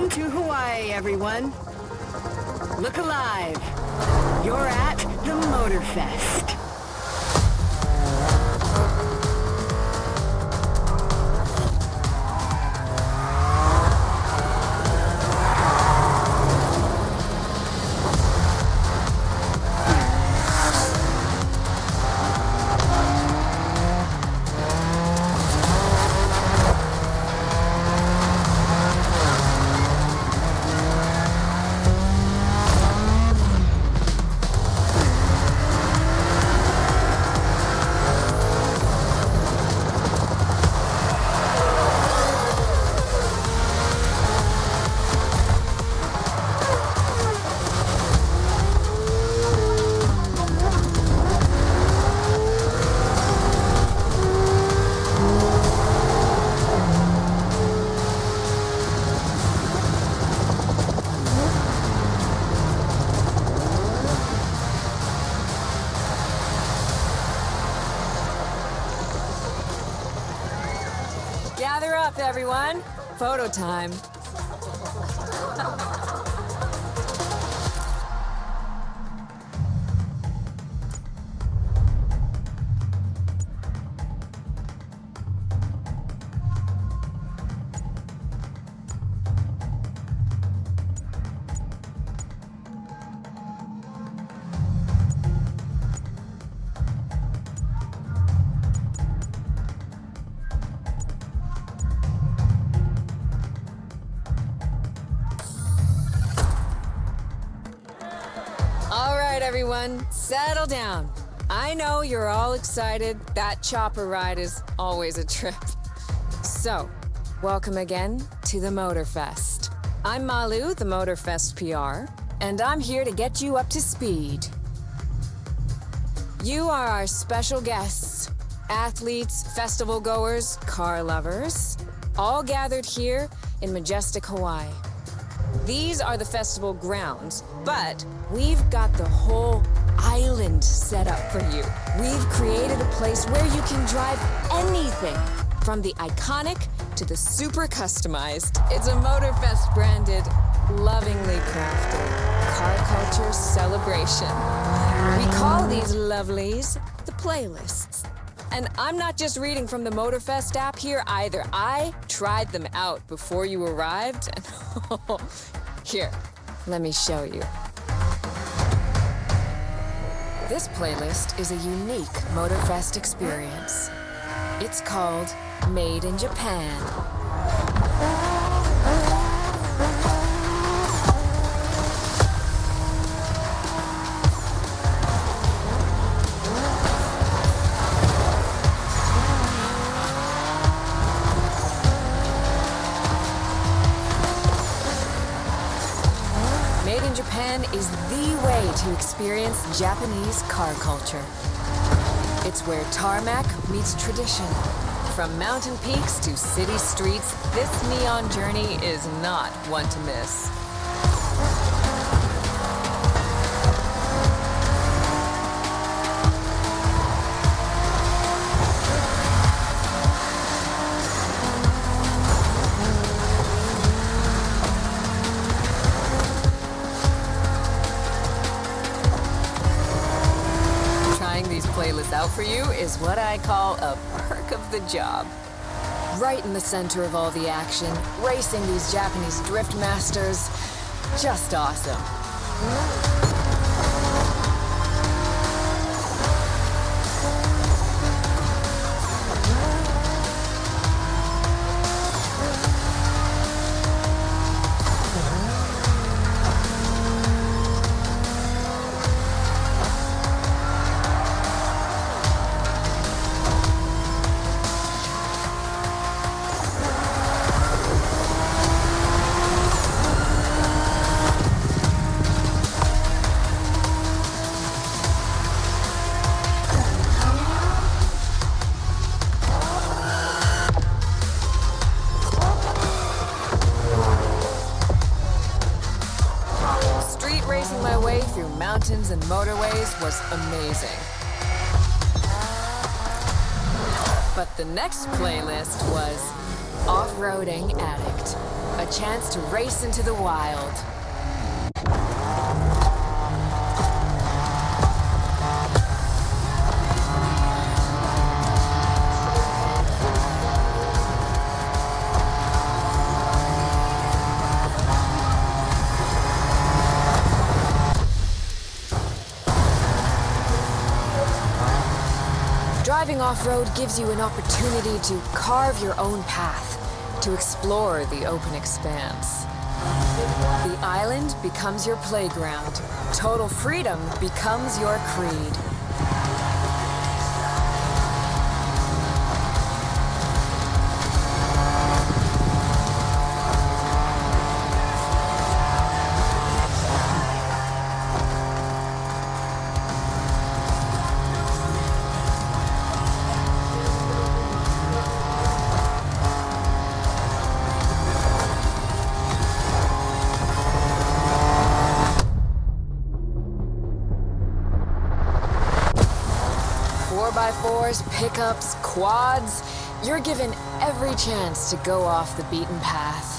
Welcome to Hawaii, everyone. Look alive. You're at the Motorfest. Gather up, everyone. Photo time. All right, everyone, settle down. I know you're all excited. That chopper ride is always a trip. So, welcome again to the Motorfest. I'm Malu, the Motorfest PR, and I'm here to get you up to speed. You are our special guests, athletes, festival goers, car lovers, all gathered here in majestic Hawaii. These are the festival grounds, but we've got the whole island set up for you. We've created a place where you can drive anything, from the iconic to the super customized. It's a Motorfest branded, lovingly crafted car culture celebration. We call these lovelies the playlists. And I'm not just reading from the Motorfest app here either. I tried them out before you arrived. And here, let me show you. This playlist is a unique Motorfest experience. It's called Made in Japan. Made in Japan is the way to experience Japanese car culture. It's where tarmac meets tradition. From mountain peaks to city streets, this neon journey is not one to miss. These playlists out for you is what I call a perk of the job. Right in the center of all the action, racing these Japanese drift masters, just awesome. Racing my way through mountains and motorways was amazing. But the next playlist was Off-roading addict. A chance to race into the wild. Driving off-road gives you an opportunity to carve your own path, to explore the open expanse. The island becomes your playground. Total freedom becomes your creed. Fours, pickups, quads, you're given every chance to go off the beaten path.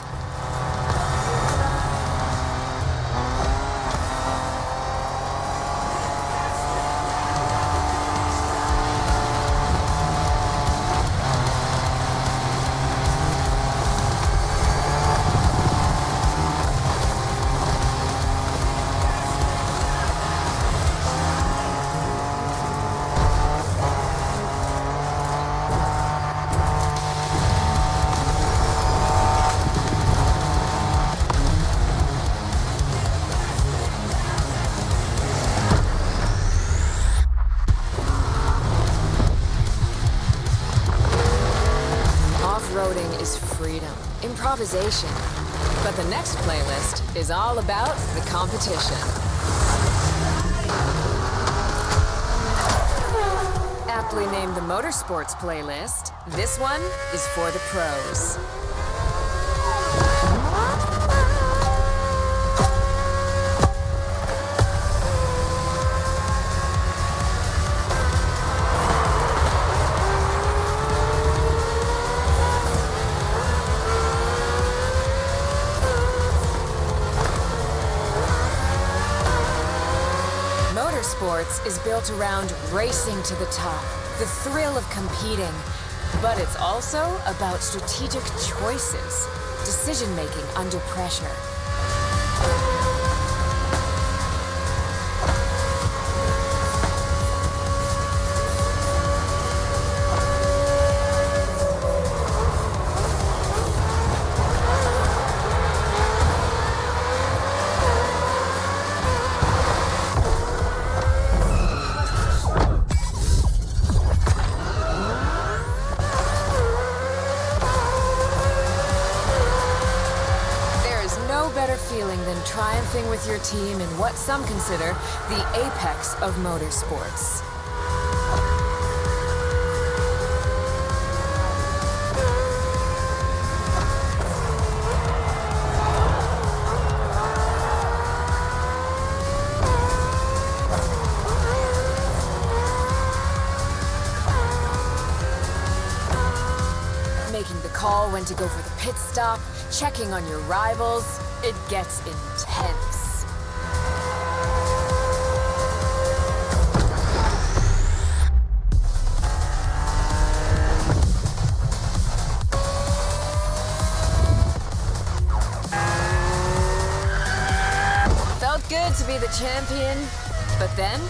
Is freedom, improvisation. But the next playlist is all about the competition. Aptly named the Motorsports playlist, this one is for the pros. Motorsports is built around racing to the top, the thrill of competing. But it's also about strategic choices, decision-making under pressure. Triumphing with your team in what some consider the apex of motorsports. Making the call when to go for the pit stop, checking on your rivals. It gets intense. Felt good to be the champion, but then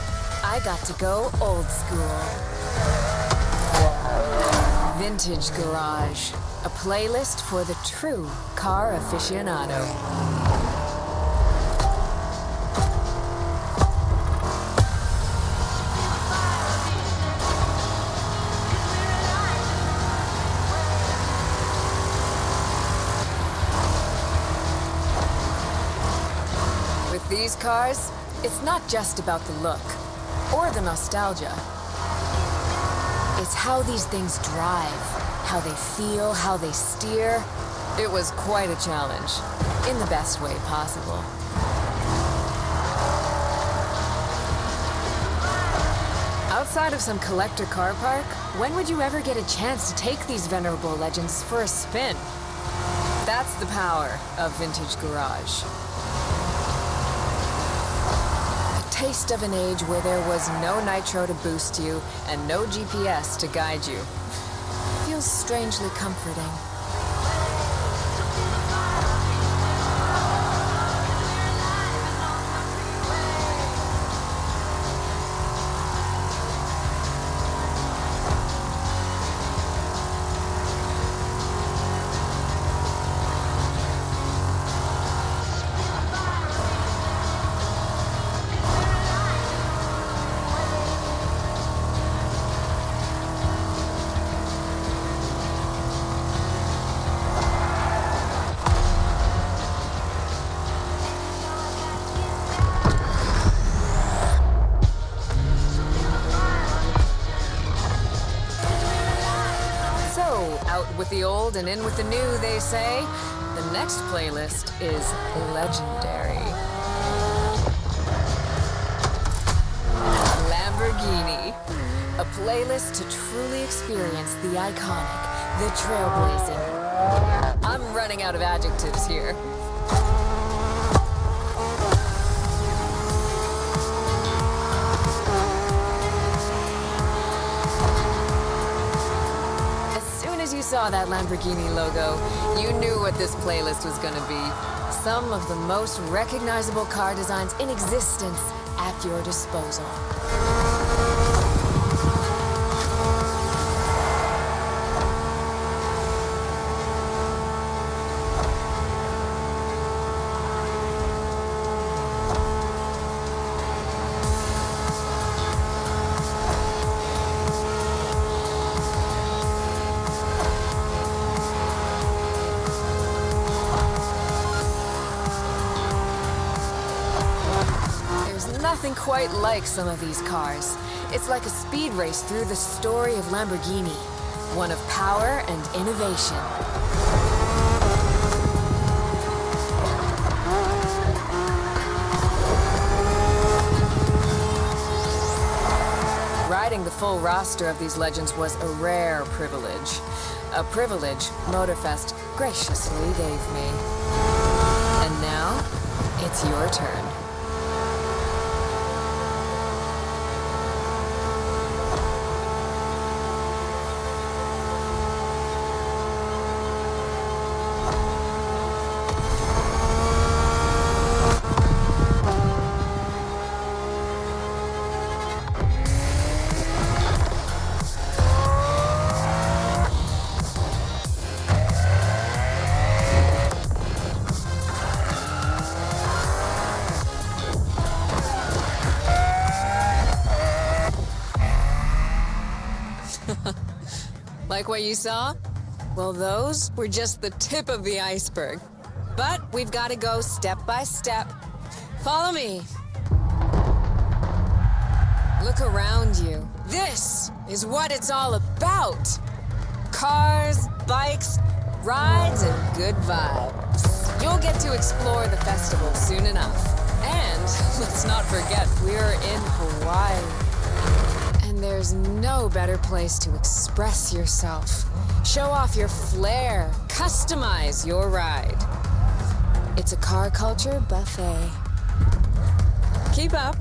I got to go old school. Vintage Garage, a playlist for the true car aficionado. With these cars, it's not just about the look or the nostalgia. It's how these things drive, how they feel, how they steer. It was quite a challenge, in the best way possible. Up Outside of some collector car park, when would you ever get a chance to take these venerable legends for a spin? That's the power of Vintage Garage. A taste of an age where there was no nitro to boost you and no GPS to guide you. Feels strangely comforting. Out with the old and in with the new, they say. The next playlist is legendary. Lamborghini. A playlist to truly experience the iconic, the trailblazing. I'm running out of adjectives here. Saw that Lamborghini logo, you knew what this playlist was gonna be. Some of the most recognizable car designs in existence at your disposal. Nothing quite like some of these cars. It's like a speed race through the story of Lamborghini, one of power and innovation. Riding the full roster of these legends was a rare privilege. A privilege Motorfest graciously gave me. And now, it's your turn. Like what you saw? Well, those were just the tip of the iceberg. But we've got to go step by step. Follow me. Look around you. This is what it's all about. Cars, bikes, rides, and good vibes. You'll get to explore the festival soon enough. And let's not forget, we're in Hawaii. And there's no better place to express yourself, show off your flair, customize your ride. It's a car culture buffet. Keep up.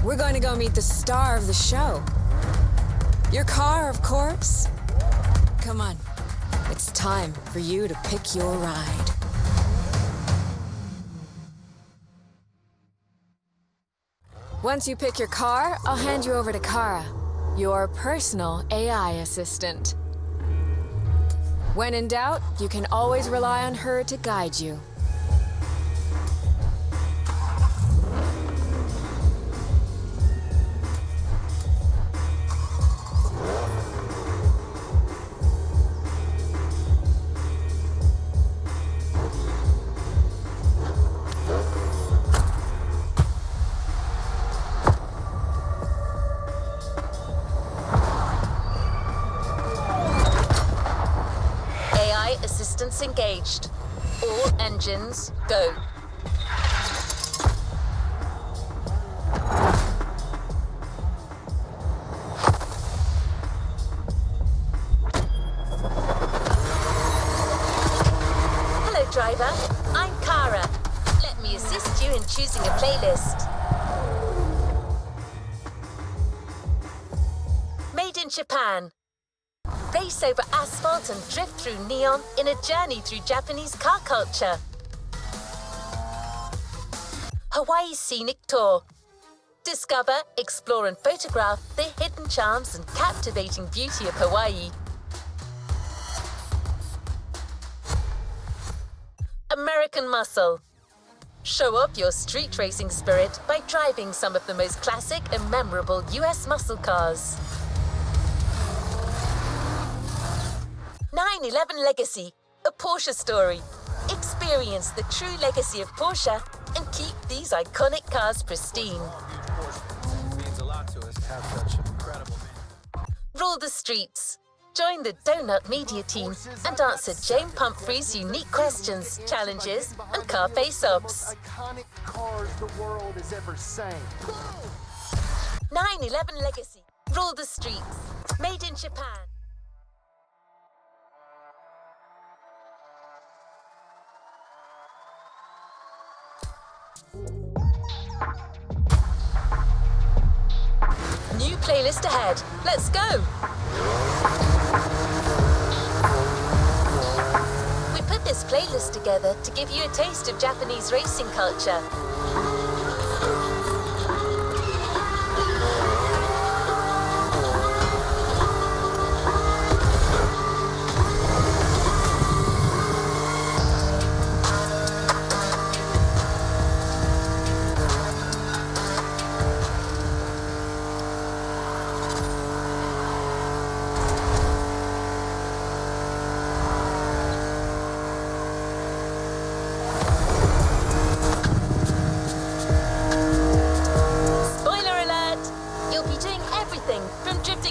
We're going to go meet the star of the show. Your car, of course. Come on. It's time for you to pick your ride. Once you pick your car, I'll hand you over to Kara, your personal AI assistant. When in doubt, you can always rely on her to guide you. Assistance engaged. All engines, go. playlist. Made in Japan. Race over asphalt and drift through neon in a journey through Japanese car culture. Hawaii Scenic Tour. Discover, explore and photograph the hidden charms and captivating beauty of Hawaii. American Muscle. Show off your street racing spirit by driving some of the most classic and memorable US muscle cars. 911 Legacy, a Porsche story. Experience the true legacy of Porsche and keep these iconic cars pristine. It means a lot to us to have such incredible men. Rule the streets. Join the Donut Media team and answer Jane Pumphrey's unique questions, challenges, and car face-offs. Iconic cars the world has ever seen. 911 Legacy. Rule the streets. Made in Japan. New playlist ahead. Let's go! We put this playlist together to give you a taste of Japanese racing culture.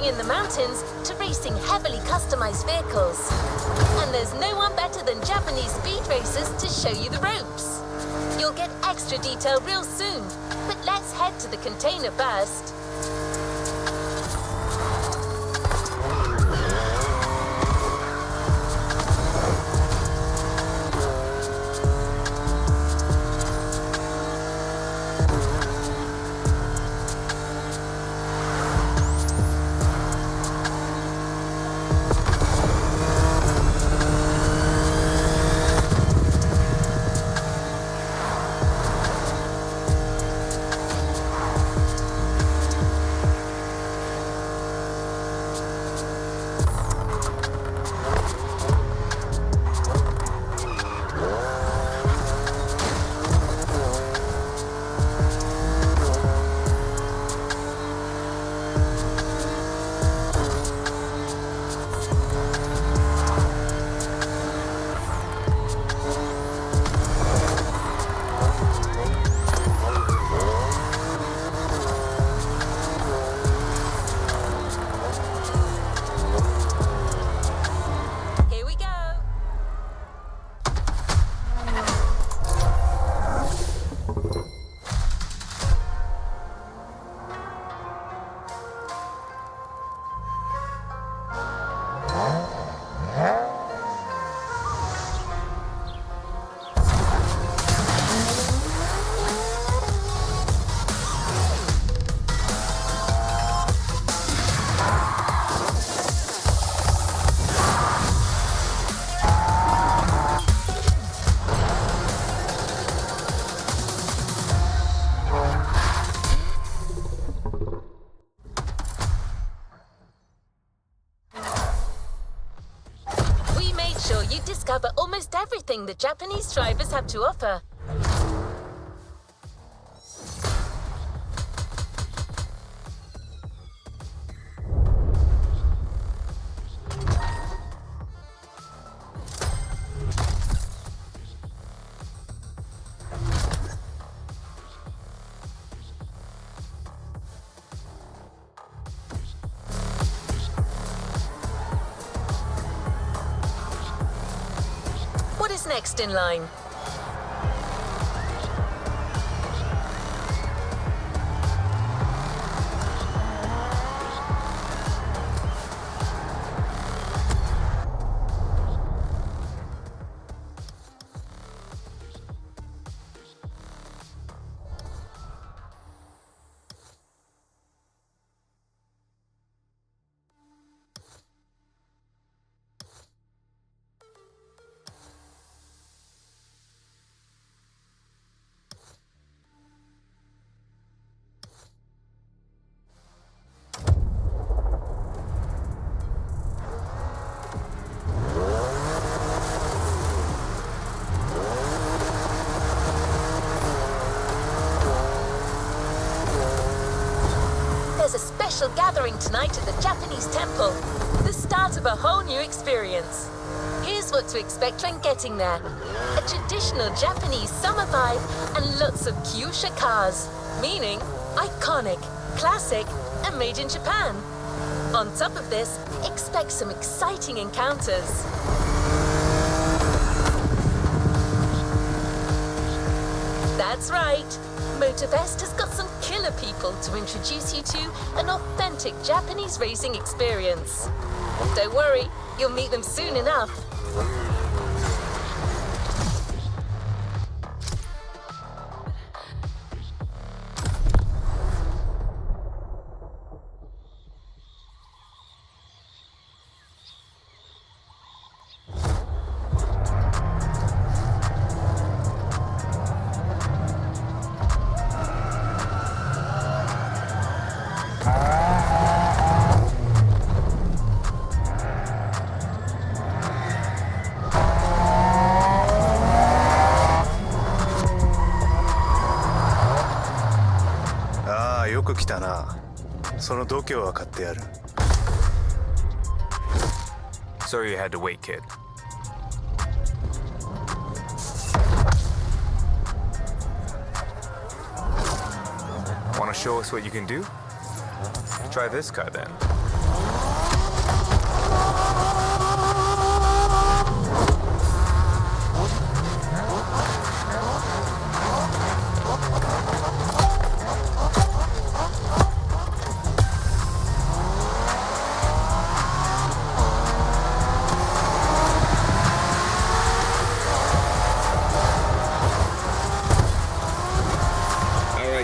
In the mountains to racing heavily customized vehicles. And there's no one better than Japanese speed racers to show you the ropes. You'll get extra detail real soon, but let's head to the container first. Discover almost everything the Japanese drivers have to offer. What is next in line? special gathering tonight at the Japanese temple. The start of a whole new experience. Here's what to expect when getting there. A traditional Japanese summer vibe and lots of kyusha cars, meaning iconic, classic, and made in Japan. On top of this, expect some exciting encounters. That's right. Motorfest has got some killer people to introduce you to an authentic Japanese racing experience. Don't worry, you'll meet them soon enough. Sorry you had to wait, kid. Want to show us what you can do? Try this car then.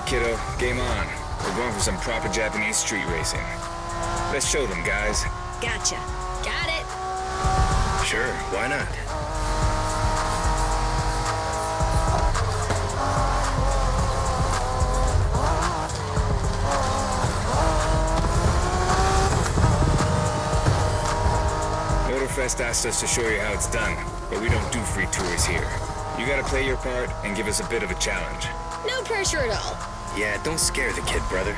Kiddo, game on. We're going for some proper Japanese street racing. Let's show them, guys. Gotcha. Got it. Sure, why not? Motorfest asked us to show you how it's done, but we don't do free tours here. You gotta play your part and give us a bit of a challenge. No pressure at all. Yeah, don't scare the kid, brother.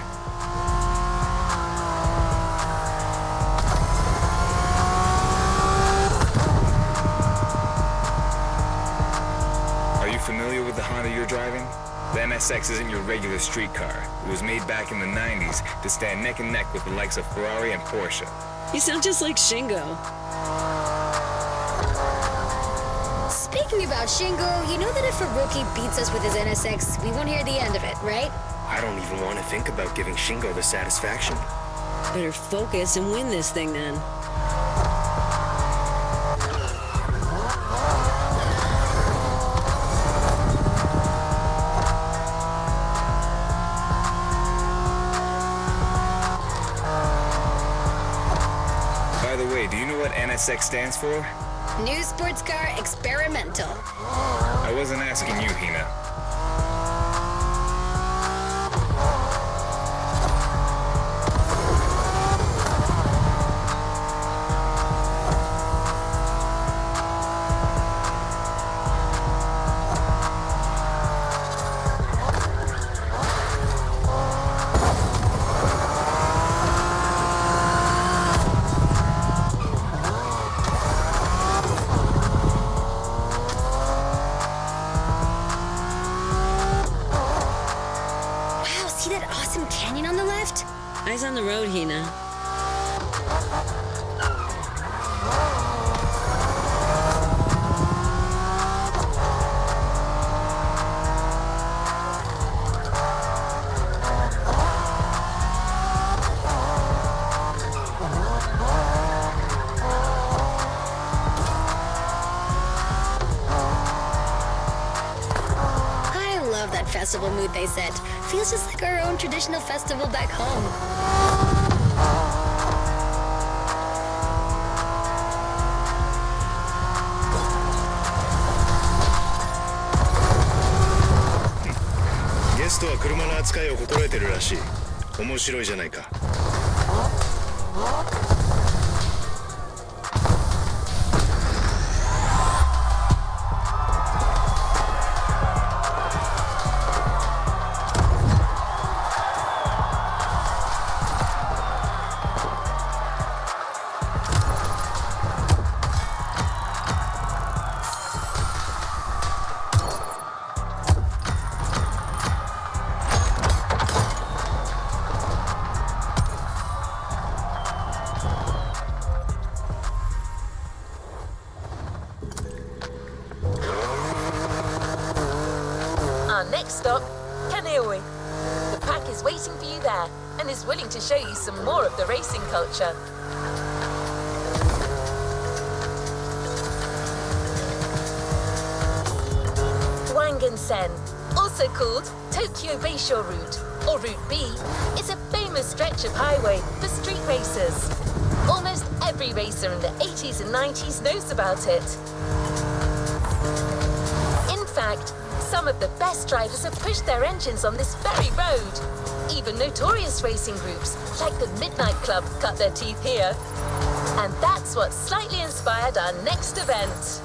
Are you familiar with the Honda you're driving? The NSX isn't your regular street car. It was made back in the 90s to stand neck and neck with the likes of Ferrari and Porsche. You sound just like Shingo. Speaking about Shingo, you know that if a rookie beats us with his NSX, we won't hear the end of it, right? I don't even want to think about giving Shingo the satisfaction. Better focus and win this thing then. By the way, do you know what NSX stands for? New sports car experimental. I wasn't asking you, Hina. Eyes on the road, Hina. I love that festival mood they set. Feels just like our own traditional festival back home.ゲストは車の扱いを心得てるらしい。面白いじゃないか。stop, Kaneohe. The pack is waiting for you there and is willing to show you some more of the racing culture. Wangan-sen, also called Tokyo Bayshore Route, or Route B, is a famous stretch of highway for street racers. Almost every racer in the 80s and 90s knows about it. In fact, some of the best drivers have pushed their engines on this very road. Even notorious racing groups, like the Midnight Club, cut their teeth here. And that's what slightly inspired our next event.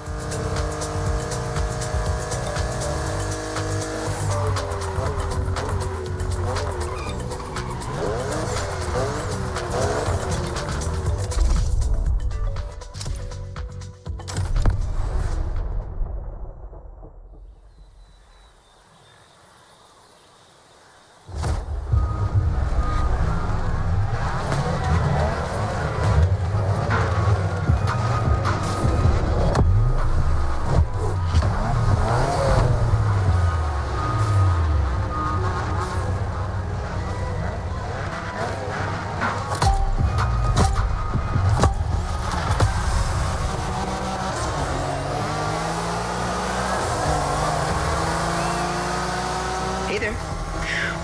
Hey there.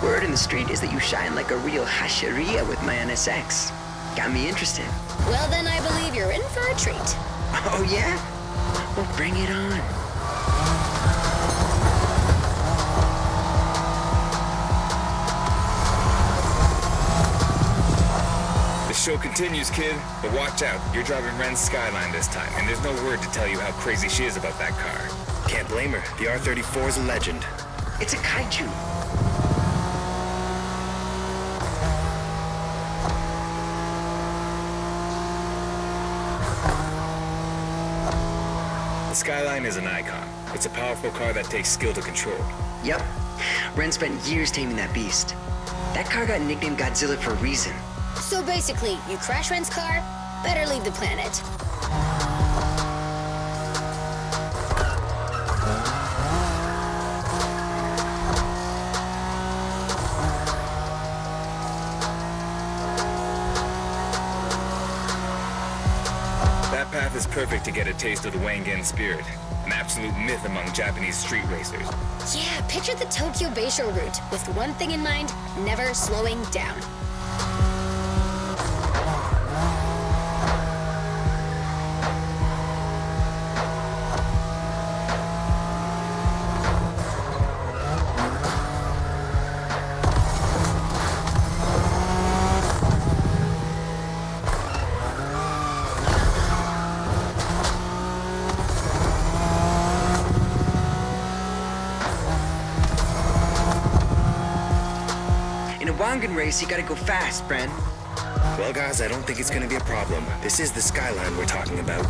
Word in the street is that you shine like a real hasheria with my NSX. Got me interested. Well, then I believe you're in for a treat. Oh, yeah? Well, bring it on. The show continues, kid, but watch out. You're driving Ren's Skyline this time, and there's no word to tell you how crazy she is about that car. Can't blame her. The R34 is a legend. It's a kaiju. The Skyline is an icon. It's a powerful car that takes skill to control. Yup. Ren spent years taming that beast. That car got nicknamed Godzilla for a reason. So basically, you crash Ren's car, better leave the planet. That path is perfect to get a taste of the Wangan spirit, an absolute myth among Japanese street racers. Yeah, picture the Tokyo Bayshore route, with one thing in mind, never slowing down. In a Wangan race, you gotta go fast, Bren. Well, guys, I don't think it's gonna be a problem. This is the Skyline we're talking about.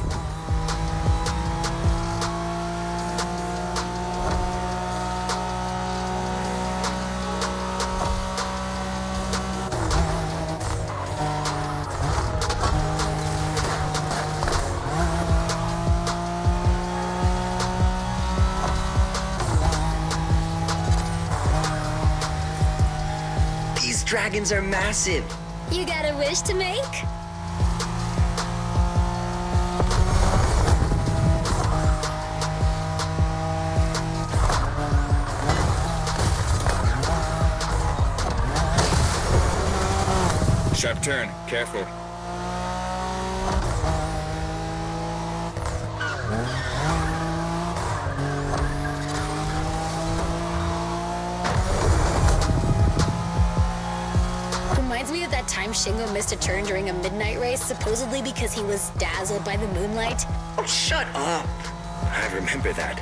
These dragons are massive. You got a wish to make? Sharp turn, careful. Reminds me of that time Shingo missed a turn during a midnight race, supposedly because he was dazzled by the moonlight. Oh, shut up. I remember that.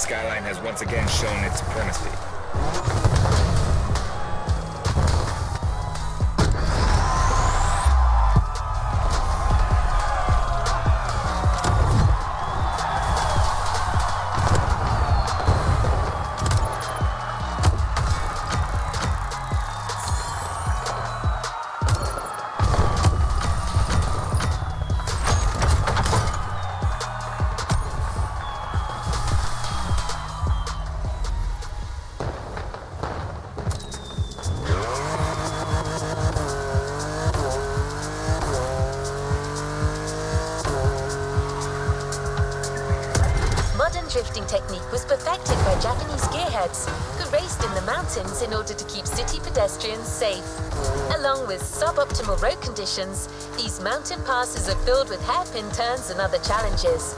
Skyline has once again shown its supremacy. Drifting technique was perfected by Japanese gearheads who raced in the mountains in order to keep city pedestrians safe. Along with suboptimal road conditions, these mountain passes are filled with hairpin turns and other challenges.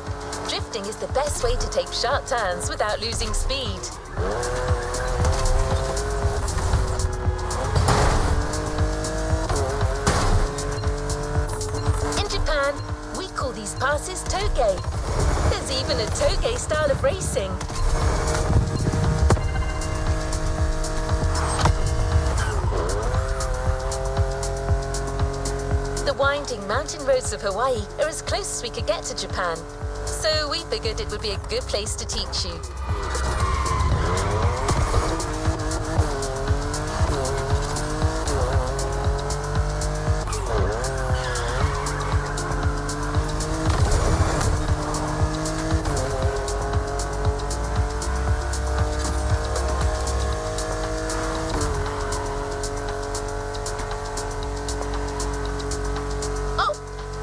Drifting is the best way to take sharp turns without losing speed. In Japan, we call these passes toge. There's even a toge style of racing. The winding mountain roads of Hawaii are as close as we could get to Japan, so we figured it would be a good place to teach you.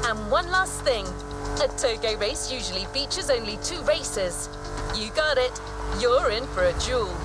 And one last thing, a toge race usually features only 2 racers. You got it, you're in for a duel.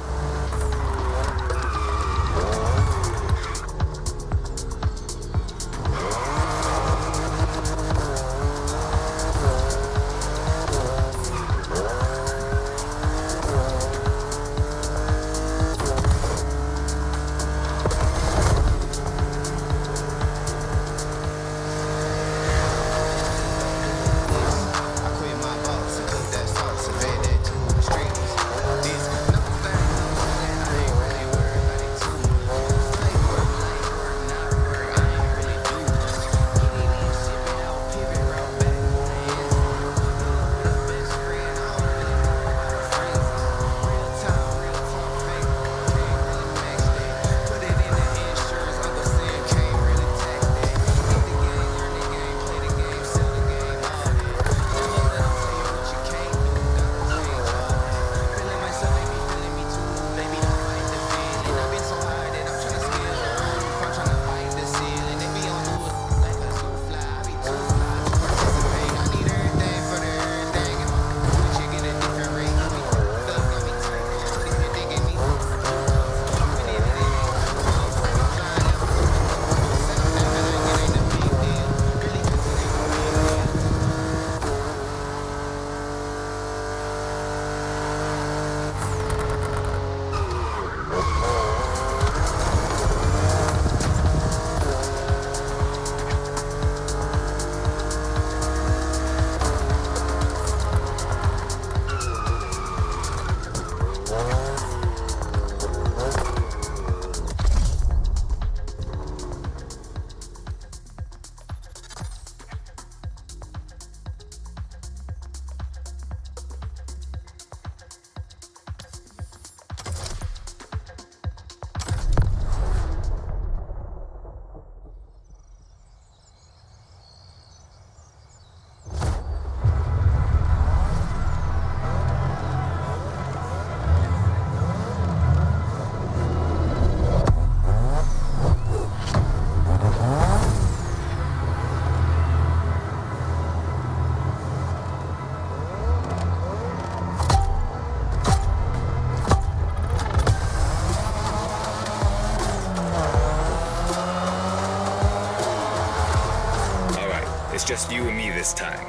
It's just you and me this time.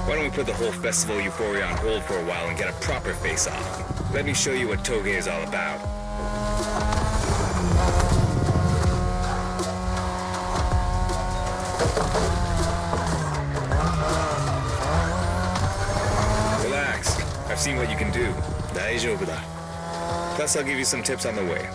Why don't we put the whole festival euphoria on hold for a while and get a proper face-off? Let me show you what toge is all about. Relax. I've seen what you can do. 大丈夫だ. Plus, I'll give you some tips on the way.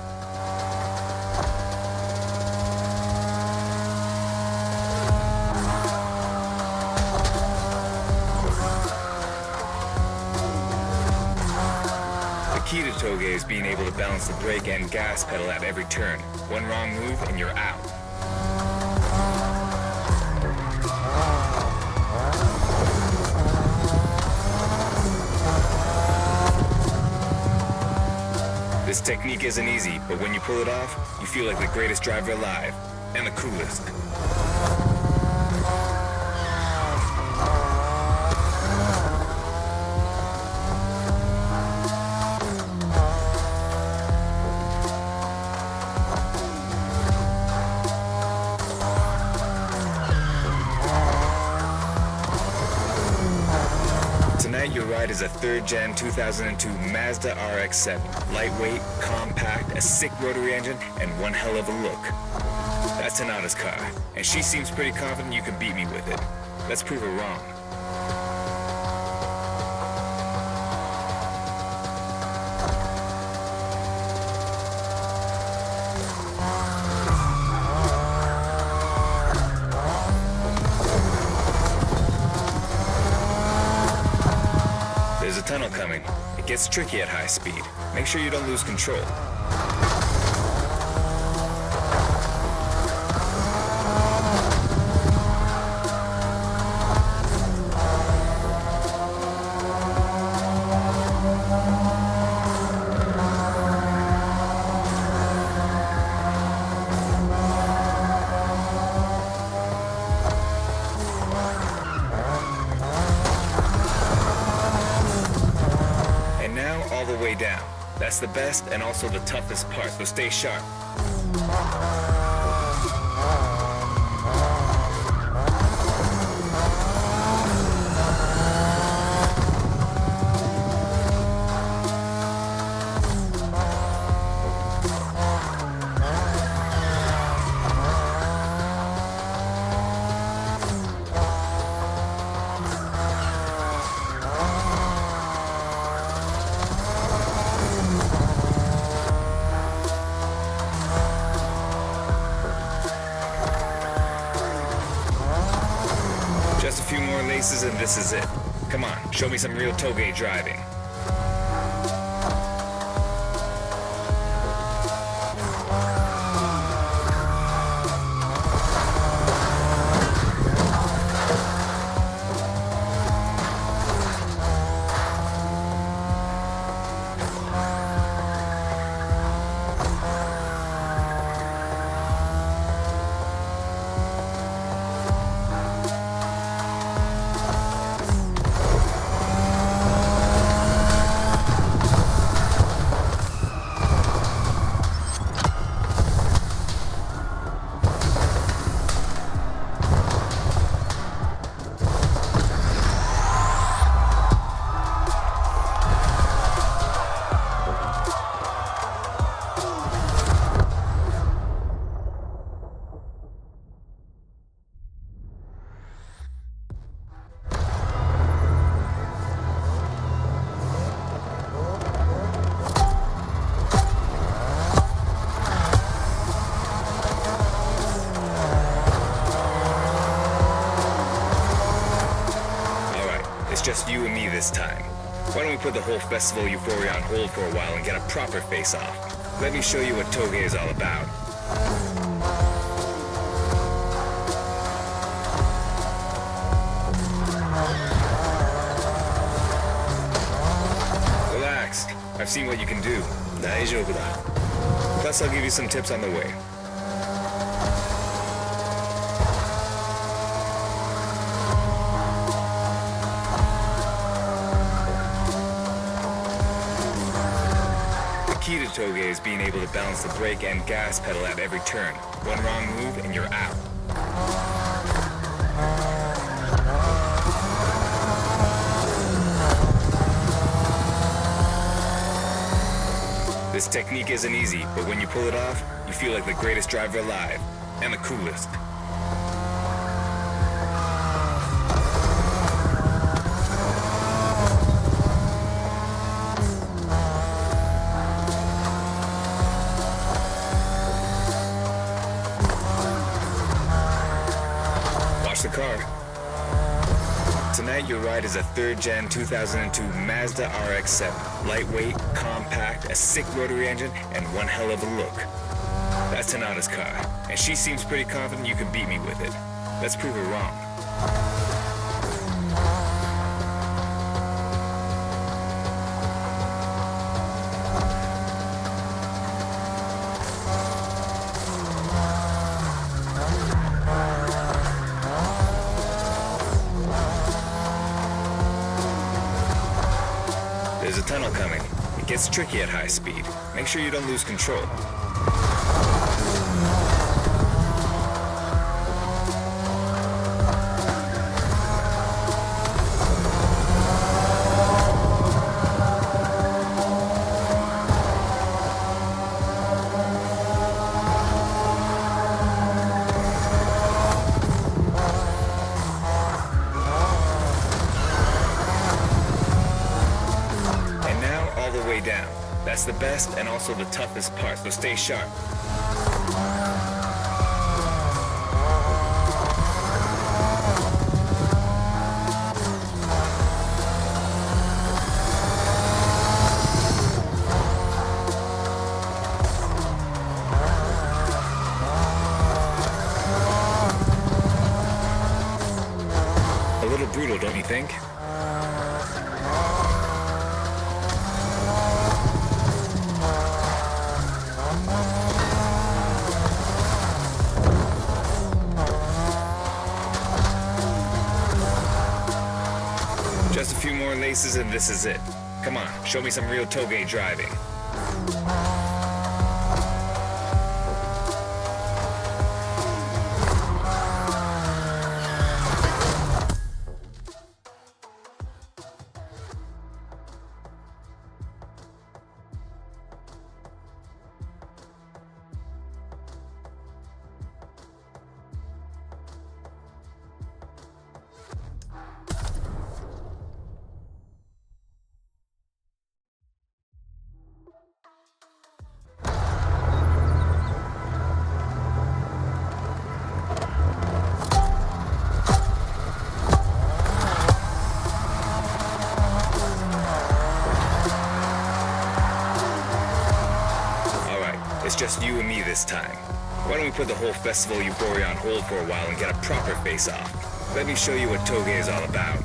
The key to toge is being able to balance the brake and gas pedal at every turn. One wrong move and you're out. This technique isn't easy, but when you pull it off, you feel like the greatest driver alive, and the coolest. Tonight, your ride is a 3rd Gen 2002 Mazda RX-7. Lightweight, compact, a sick rotary engine, and one hell of a look. That's Tanada's car, and she seems pretty confident you can beat me with it. Let's prove her wrong. There's a tunnel coming. It gets tricky at high speed. Make sure you don't lose control. All the way down. That's the best and also the toughest part, so stay sharp. Just a few more laces and this is it. Come on, show me some real toge driving. It's just you and me this time. Why don't we put the whole festival euphoria on hold for a while and get a proper face-off? Let me show you what toge is all about. Relax. I've seen what you can do. 大丈夫だ. Plus, I'll give you some tips on the way. The key to toge is being able to balance the brake and gas pedal at every turn. One wrong move and you're out. This technique isn't easy, but when you pull it off, you feel like the greatest driver alive, and the coolest. watch the car. Tonight, your ride is a third-gen 2002 Mazda RX-7. Lightweight, compact, a sick rotary engine, and one hell of a look. That's Tanada's car, and she seems pretty confident you can beat me with it. Let's prove her wrong. There's a tunnel coming. It gets tricky at high speed. Make sure you don't lose control. Down. That's the best and also the toughest part, so stay sharp. A little brutal, don't you think? Just a few more laces and this is it. Come on, show me some real toge driving. It's just you and me this time. Why don't we put the whole festival euphoria on hold for a while and get a proper face-off? Let me show you what toge is all about.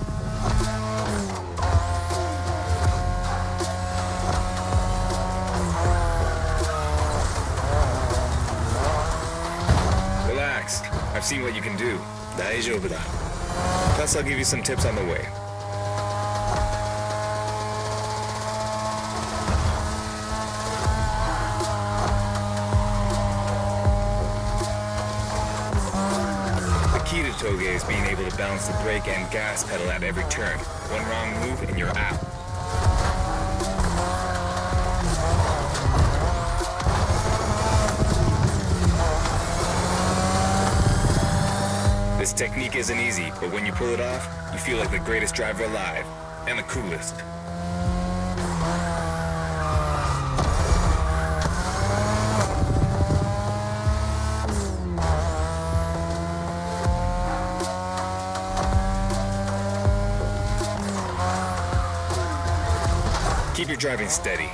Relax. I've seen what you can do. 大丈夫だ. Plus, I'll give you some tips on the way. The key to toge is being able to balance the brake and gas pedal at every turn. One wrong move and you're out. This technique isn't easy, but when you pull it off, you feel like the greatest driver alive, and the coolest. Keep your driving steady.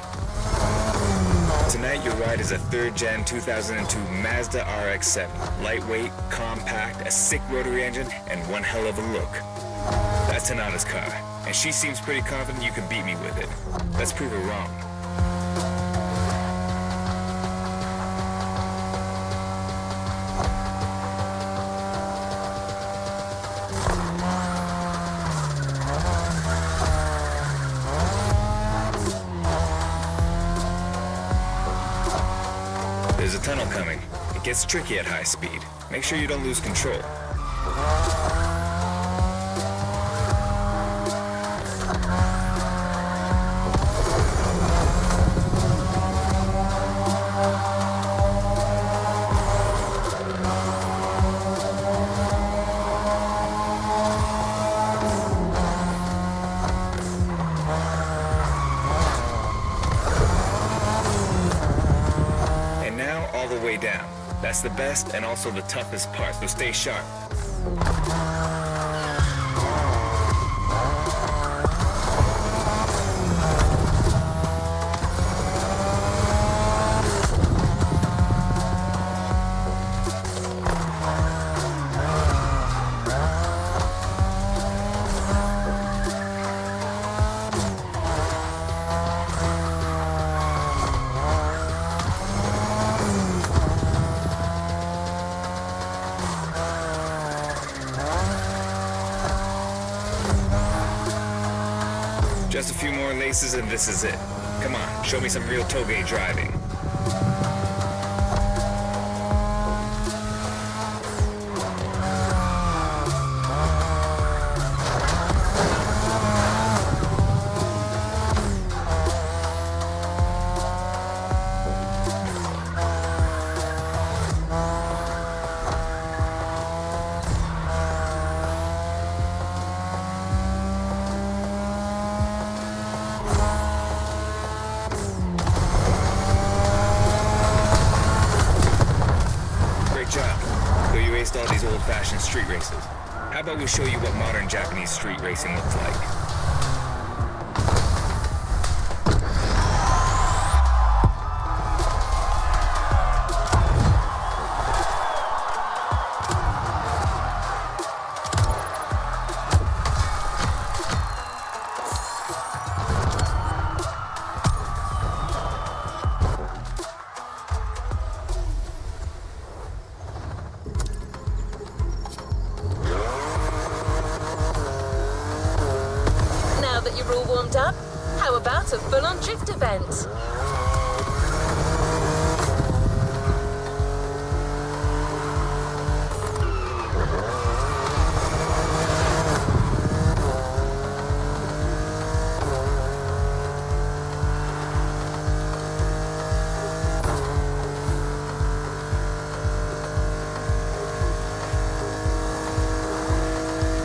Tonight, your ride is a third-gen 2002 Mazda RX-7. Lightweight, compact, a sick rotary engine, and one hell of a look. That's Tanada's car, and she seems pretty confident you can beat me with it. Let's prove her wrong. There's a tunnel coming. It gets tricky at high speed. Make sure you don't lose control. And now all the way down. That's the best and also the toughest part, so stay sharp. Just a few more laces and this is it. Come on, show me some real toge driving. All these old-fashioned street races. How about we show you what modern Japanese street racing looks like? All warmed up? How about a full-on drift event?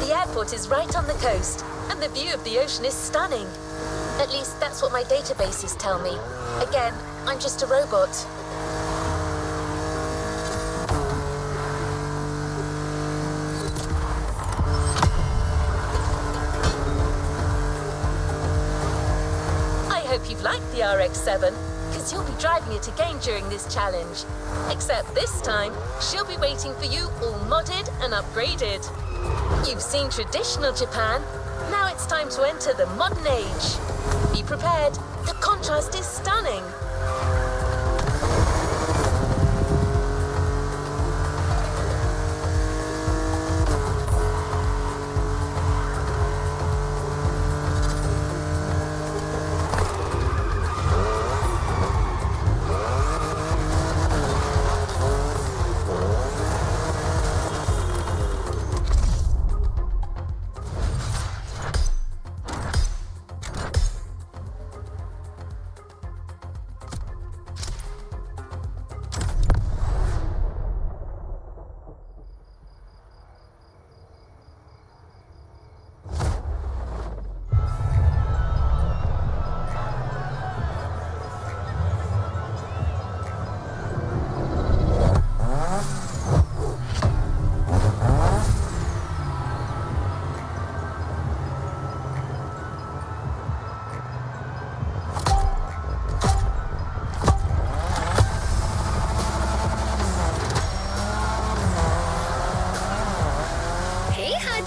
The airport is right on the coast, and the view of the ocean is stunning. At least that's what my databases tell me. Again, I'm just a robot. I hope you've liked the RX-7, because you'll be driving it again during this challenge. Except this time, she'll be waiting for you all modded and upgraded. You've seen traditional Japan. Now it's time to enter the modern age. Be prepared, the contrast is stunning.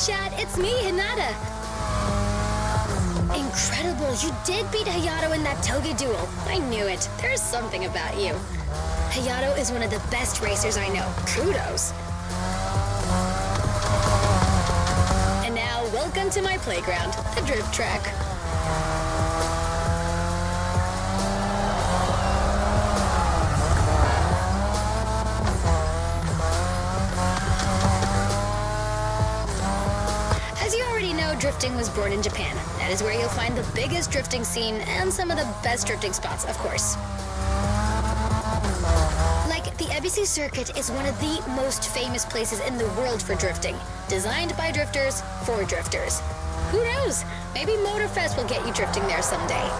Chat, it's me, Hinata. Incredible, you did beat Hayato in that Toge duel. I knew it. There's something about you. Hayato is one of the best racers I know. Kudos. And now, welcome to my playground, the drift track. Drifting was born in Japan. That is where you'll find the biggest drifting scene and some of the best drifting spots, of course. Like, the Ebisu Circuit is one of the most famous places in the world for drifting. Designed by drifters, for drifters. Who knows? Maybe Motorfest will get you drifting there someday.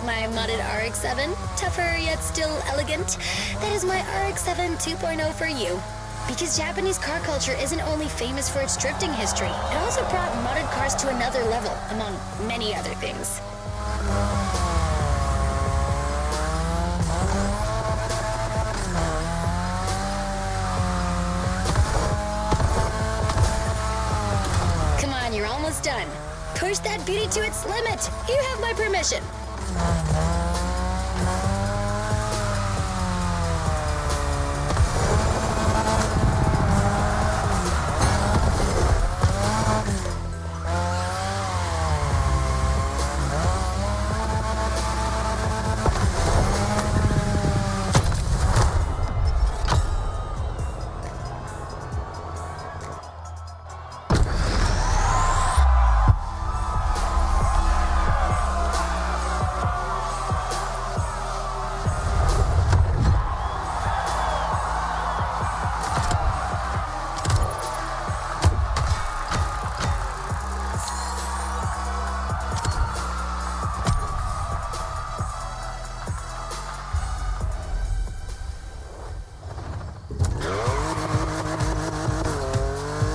my modded RX-7? Tougher yet still elegant? That is my RX-7 2.0 for you. Because Japanese car culture isn't only famous for its drifting history, it also brought modded cars to another level, among many other things. Come on, you're almost done. Push that beauty to its limit. You have my permission.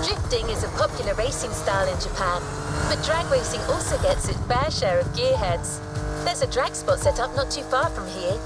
Drifting is a popular racing style in Japan, but drag racing also gets its fair share of gearheads. There's a drag spot set up not too far from here,